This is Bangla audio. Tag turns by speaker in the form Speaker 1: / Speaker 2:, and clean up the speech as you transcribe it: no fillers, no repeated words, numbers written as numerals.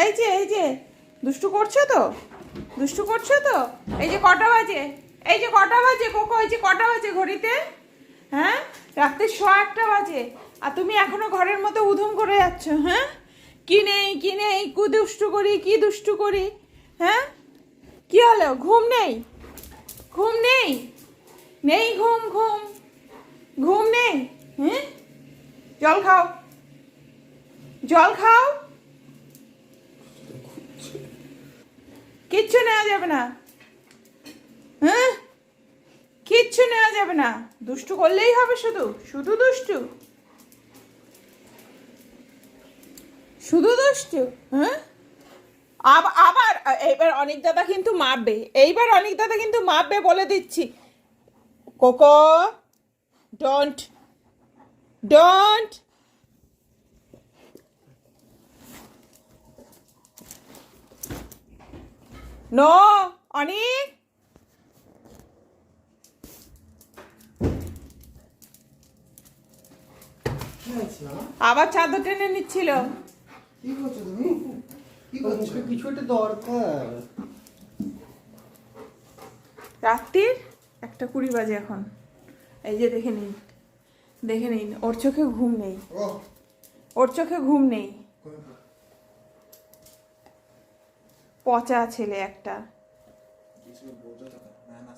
Speaker 1: এই যে দুষ্টু করছো তো, দুষ্টু করছো তো। এই যে কটা বাজে, এই যে কটা বাজে কোকো, এই যে কটা বাজে ঘড়িতে? হ্যাঁ, রাত্রে 1:15 বাজে, আর তুমি এখনো ঘরের মধ্যে উধুম করে যাচ্ছ। হ্যাঁ, কি নেই কি নেই, কু দুষ্টু করি, কি দুষ্টু করি। হ্যাঁ, কি হলো? ঘুম নেই, ঘুম নেই, নেই ঘুম, ঘুম ঘুম নেই। হ্যাঁ, জল খাও, জল খাও। কিচ্ছু নেওয়া যাবে না। হ্যাঁ, কিচ্ছু নেওয়া যাবে না, দুষ্টু করলেই হবে, শুধু শুধু দুষ্টু, শুধু দুষ্টু। হ্যাঁ, আবার এইবার অনিক দাদা কিন্তু মারবে, এইবার অনিক দাদা কিন্তু মারবে বলে দিচ্ছি। Cocoa, don't, don't. নো, অনিক। আবার চাদর টেনে নিচ্ছিল।
Speaker 2: কি করছো তুমি? কি করছো? কিছু একটা দরকার।
Speaker 1: রাত্রির 1:20 বাজে এখন। এই যে দেখে নিন, দেখে নিন, ওর চোখে ঘুম নেই, ওর চোখে ঘুম নেই। পচা ছেলে একটা।
Speaker 2: কিছু বলছো তো না না